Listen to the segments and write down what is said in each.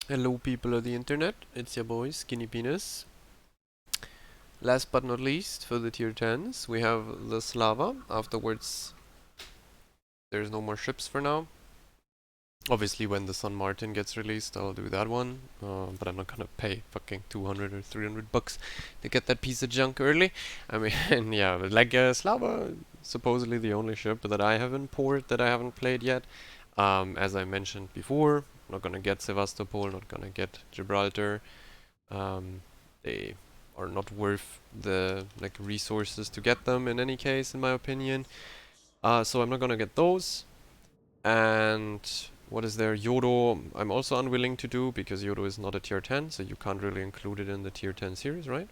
Hello people of the internet, it's your boy Skinny Penis. Last but not least, for the tier 10s, we have the Slava. Afterwards, there's no more ships for now. Obviously when the San Martin gets released, I'll do that one. But I'm not gonna pay fucking 200 or 300 bucks to get that piece of junk early. I mean, yeah, but like Slava, supposedly the only ship that I have in port that I haven't played yet. As I mentioned before, not gonna get Sevastopol, not gonna get Gibraltar. They are not worth the like resources to get them in any case, in my opinion. So I'm not gonna get those. And what is there? Yodo, I'm also unwilling to do because Yodo is not a tier 10, so you can't really include it in the tier 10 series, right?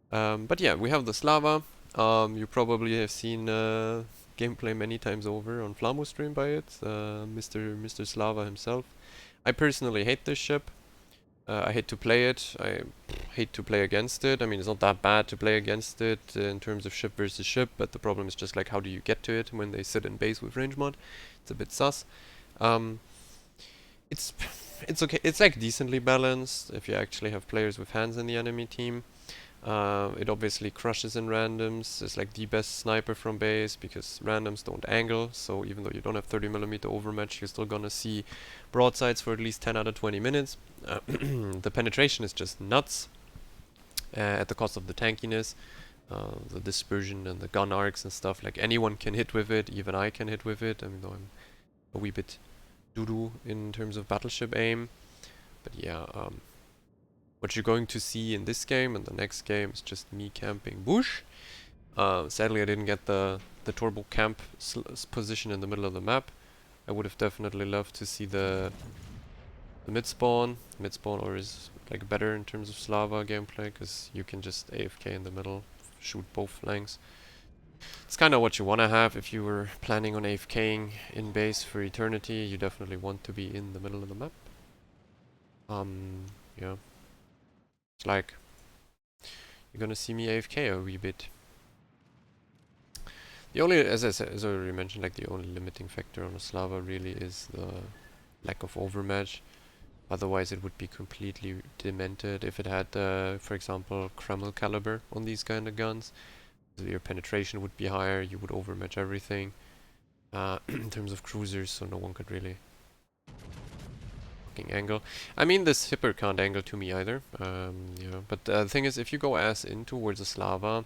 But yeah, we have the Slava. You probably have seen gameplay many times over on Flamu stream by it, Mr. Slava himself. I personally hate this ship. I hate to play it. I hate to play against it. I mean, it's not that bad to play against it in terms of ship versus ship, but the problem is just like how do you get to it when they sit in base with range mod? It's a bit sus. Um, it's it's okay. It's like decently balanced if you actually have players with hands in the enemy team. It obviously crushes in randoms. It's like the best sniper from base because randoms don't angle. So even though you don't have 30mm overmatch, you're still gonna see broadsides for at least 10 out of 20 minutes. The penetration is just nuts at the cost of the tankiness, the dispersion and the gun arcs and stuff. Like anyone can hit with it, even I can hit with it. I mean, though I'm a wee bit doo-doo in terms of battleship aim. But yeah, what you're going to see in this game and the next game is just me camping bush. Sadly, I didn't get the turbo camp position in the middle of the map. I would have definitely loved to see the mid spawn. Mid spawn or is like better in terms of Slava gameplay because you can just AFK in the middle, shoot both flanks. It's kind of what you want to have if you were planning on AFKing in base for eternity. You definitely want to be in the middle of the map. Yeah. It's like you're gonna see me AFK a wee bit. The only, as I said, as I already mentioned, like the only limiting factor on a Slava really is the lack of overmatch. Otherwise, it would be completely demented if it had, for example, Kreml caliber on these kind of guns. So your penetration would be higher. You would overmatch everything in terms of cruisers, so no one could really fucking angle. I mean, this Hipper can't angle to me either. Yeah, but the thing is, if you go ass in towards a Slava,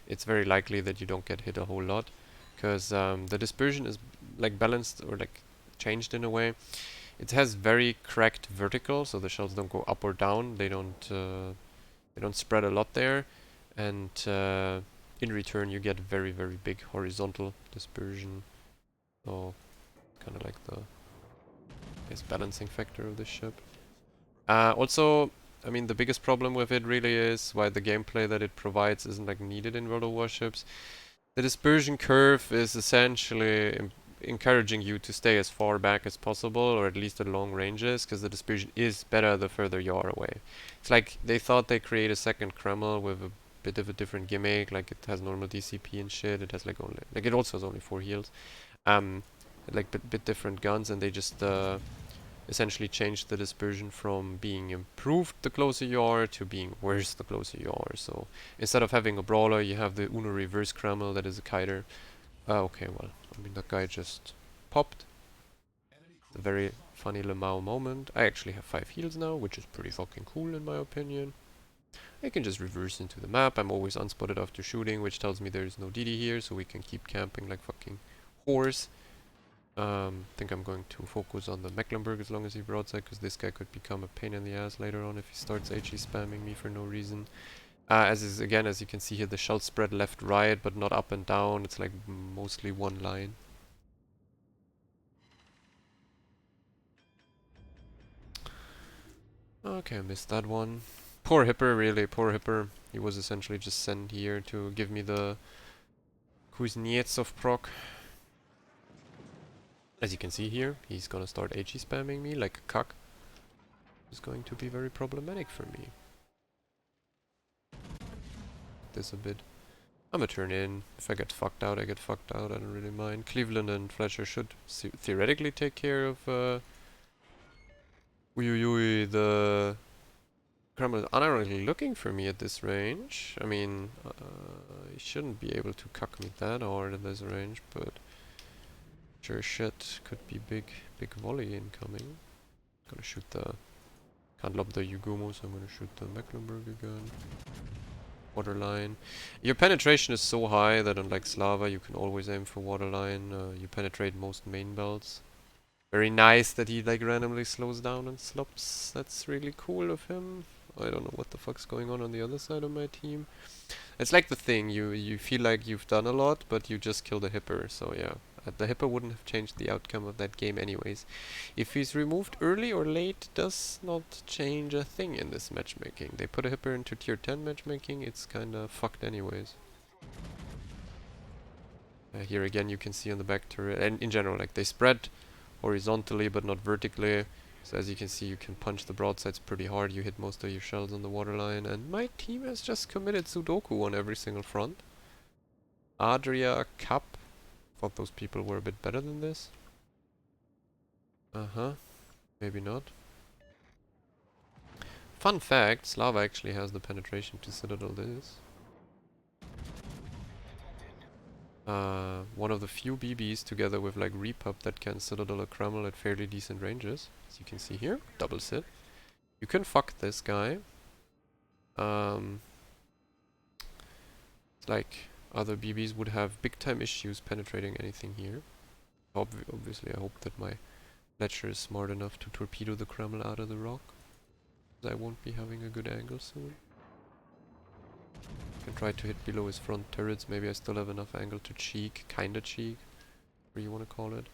it's very likely that you don't get hit a whole lot, because the dispersion is like balanced or like changed in a way. It has very cracked vertical, so the shells don't go up or down. They don't spread a lot there, and in return you get very big horizontal dispersion. So kind of like the balancing factor of this ship. Also, I mean, the biggest problem with it really is why the gameplay that it provides isn't like needed in World of Warships. The dispersion curve is essentially encouraging you to stay as far back as possible, or at least at long ranges, because the dispersion is better the further you are away. It's like they thought they create a second Kreml with a bit of a different gimmick, like it has normal DCP and shit. It has like only, like it also has only 4 heals, like bit different guns, and they just essentially changed the dispersion from being improved the closer you are to being worse the closer you are. So instead of having a brawler, you have the Uno reverse Kreml that is a kiter. Okay, well, I mean, that guy just popped. It's a very funny Lemao moment. I actually have 5 heals now, which is pretty fucking cool in my opinion. I can just reverse into the map. I'm always unspotted after shooting, which tells me there is no DD here, so we can keep camping like fucking whores. Think I'm going to focus on the Mecklenburg as long as he broadside, because this guy could become a pain in the ass later on if he starts HE spamming me for no reason. Again, as you can see here, the shell spread left, right, but not up and down. It's like mostly one line. Okay, I missed that one. Poor Hipper, really, poor Hipper. He was essentially just sent here to give me the Kuznetsov proc. As you can see here, he's gonna start HE spamming me like a cuck. It's going to be very problematic for me. This a bit. I'm gonna turn in. If I get fucked out, I get fucked out. I don't really mind. Cleveland and Fletcher should theoretically take care of Uy, the Crumble is unironically looking for me at this range. I mean, he shouldn't be able to cuck me that hard at this range, but sure shit, could be big volley incoming. Gonna shoot the... Can't lob the Yugumo, so I'm gonna shoot the Mecklenburg again. Waterline. Your penetration is so high that unlike Slava, you can always aim for waterline. You penetrate most main belts. Very nice that he like randomly slows down and slops. That's really cool of him. I don't know what the fuck's going on the other side of my team. It's like the thing, you feel like you've done a lot, but you just killed a hipper, so yeah. The hipper wouldn't have changed the outcome of that game anyways. If he's removed early or late, does not change a thing in this matchmaking. They put a hipper into tier 10 matchmaking, it's kinda fucked anyways. Here again you can see on the back turret, and in general, like they spread horizontally but not vertically. So as you can see, you can punch the broadsides pretty hard. You hit most of your shells on the waterline, and my team has just committed Sudoku on every single front. Adria Cup. Thought those people were a bit better than this. Maybe not. Fun fact, Slava actually has the penetration to Citadel this. One of the few BBs together with like Repub that can Citadel a Kreml at fairly decent ranges. As you can see here, double sit. You can fuck this guy. It's like other BBs would have big time issues penetrating anything here. Obviously I hope that my Fletcher is smart enough to torpedo the Kreml out of the rock. I won't be having a good angle soon. Can try to hit below his front turrets. Maybe I still have enough angle to cheek, kinda cheek, whatever you wanna call it.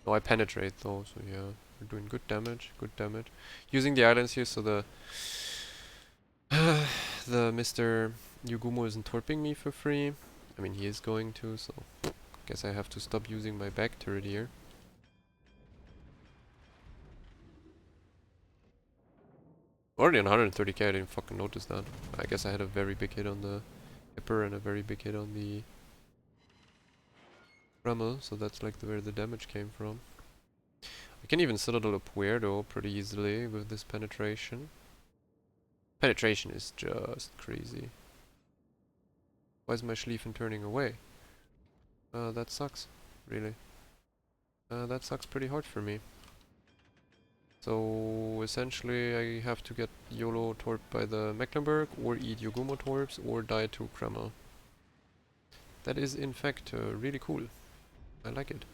No, I penetrate though, so yeah, we're doing good damage, Using the islands here, so the the Mr. Yugumo isn't torping me for free. I mean, he is going to, so guess I have to stop using my back turret here. Already on 130k, I didn't fucking notice that. I guess I had a very big hit on the Hipper and a very big hit on the Dremel, so that's like where the damage came from. I can even Citadel a Puerto pretty easily with this penetration. Penetration is just crazy. Why is my Schlieffen turning away? That sucks, really. That sucks pretty hard for me. So essentially I have to get YOLO torped by the Mecklenburg, or eat Yugumo torps, or die to Kreml. That is in fact really cool. I like it.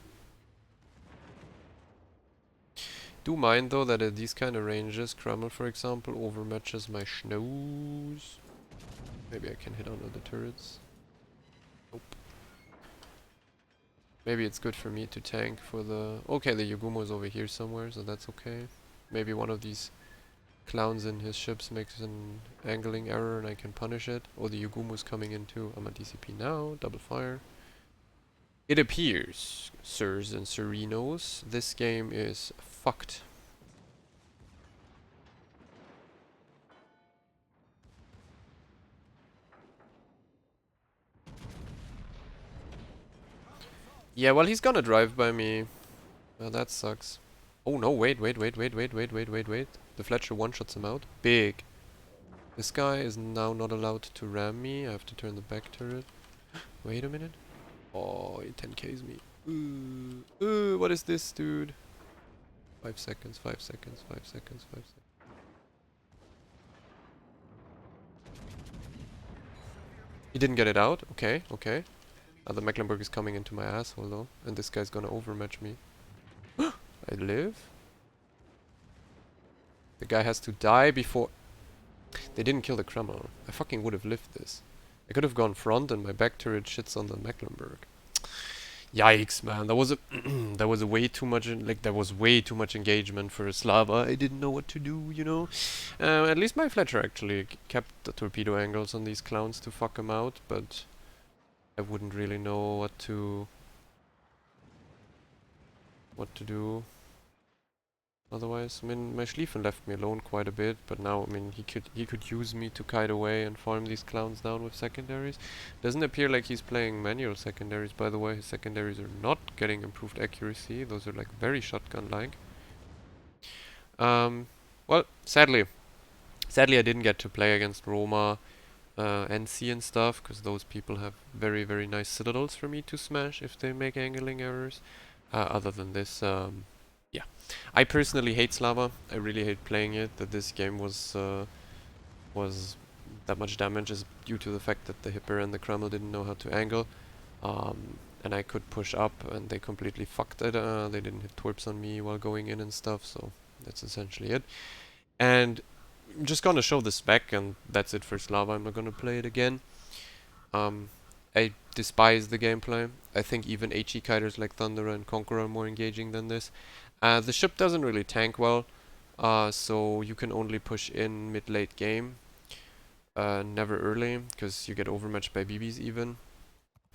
Do mind though that at these kind of ranges, Kreml for example overmatches my Schnoes. Maybe I can hit under the turrets. Nope. Maybe it's good for me to tank for the... Okay, the Yugumo is over here somewhere, so that's okay. Maybe one of these clowns in his ships makes an angling error and I can punish it. Oh, the Yugumo is coming in too. I'm at DCP now, double fire. It appears, sirs and serinos, this game is fucked. Yeah, well, he's gonna drive by me. That sucks. Oh no, wait. The Fletcher one-shots him out. Big. This guy is now not allowed to ram me. I have to turn the back turret. Wait a minute. Oh, he 10Ks me. What is this, dude? 5 seconds. He didn't get it out? Okay. The Mecklenburg is coming into my asshole though. And this guy's gonna overmatch me. I live? The guy has to die before... They didn't kill the Kreml. I fucking would have lived this. I could have gone front and my back turret shits on the Mecklenburg. Yikes, man. That was a that was a way too much there was way too much engagement for a Slava. I didn't know what to do, you know. At least my Fletcher actually kept the torpedo angles on these clowns to fuck them out, but I wouldn't really know what to do. Otherwise, I mean, my Schlieffen left me alone quite a bit, but now, I mean, he could use me to kite away and farm these clowns down with secondaries. Doesn't appear like he's playing manual secondaries, by the way. His secondaries are not getting improved accuracy. Those are like very shotgun-like. Well, sadly I didn't get to play against Roma, NC and stuff, because those people have very, very nice citadels for me to smash if they make angling errors. Other than this, yeah. I personally hate Slava. I really hate playing it. That this game was that much damage is due to the fact that the Hipper and the Kreml didn't know how to angle. And I could push up, and they completely fucked it. They didn't hit torps on me while going in and stuff, so that's essentially it. And I'm just gonna show the spec, and that's it for Slava. I'm not gonna play it again. Um, I despise the gameplay. I think even HE kiters like Thunderer and Conqueror are more engaging than this. The ship doesn't really tank well, so you can only push in mid-late game, never early, because you get overmatched by BBs even,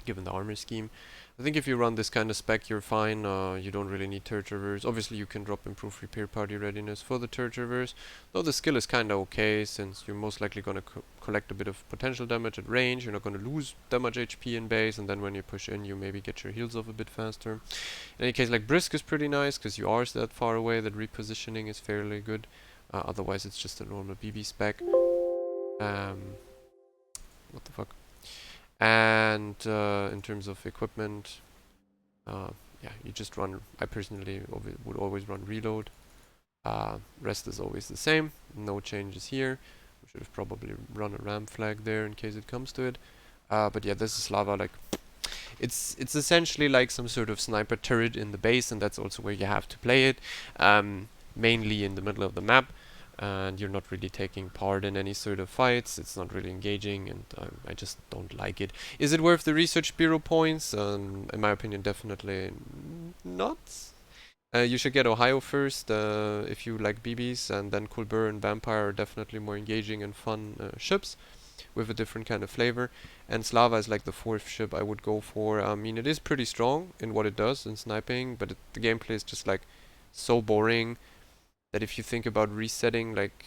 given the armor scheme. I think if you run this kind of spec, you're fine. You don't really need turret traverse. Obviously, you can drop improved repair party readiness for the turret traverse, though the skill is kind of okay, since you're most likely going to collect a bit of potential damage at range. You're not going to lose that much HP in base, and then when you push in, you maybe get your heals off a bit faster. In any case, like Brisk is pretty nice, because you are that far away that repositioning is fairly good. Otherwise, it's just a normal BB spec. What the fuck? And in terms of equipment, yeah, you just run. I personally would always run reload. Rest is always the same. No changes here. We should have probably run a ram flag there in case it comes to it. But yeah, this is Slava. Like, it's essentially like some sort of sniper turret in the base, and that's also where you have to play it. Mainly in the middle of the map. And you're not really taking part in any sort of fights. It's not really engaging, and I just don't like it. Is it worth the research bureau points? In my opinion, definitely not. You should get Ohio first if you like BBs, and then Kulbur and Vampire are definitely more engaging and fun ships with a different kind of flavor. And Slava is like the fourth ship I would go for. I mean, it is pretty strong in what it does in sniping, but the gameplay is just like so boring that if you think about resetting, like,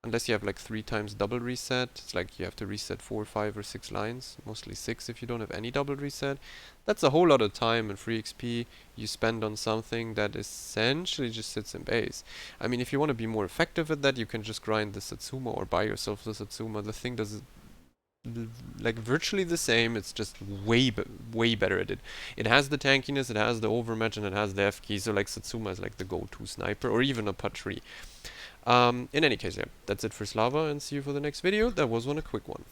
unless you have like 3 times double reset, it's like you have to reset 4, 5 or 6 lines, mostly 6 if you don't have any double reset. That's a whole lot of time and free XP you spend on something that essentially just sits in base. I mean, if you want to be more effective at that, you can just grind the Satsuma or buy yourself the Satsuma. The thing does like virtually the same. It's just way better at it. It has the tankiness, it has the overmatch, and it has the F key. So like Satsuma is like the go-to sniper, or even a Patri. In any case, yeah, that's it for Slava, and see you for the next video. That was a quick one.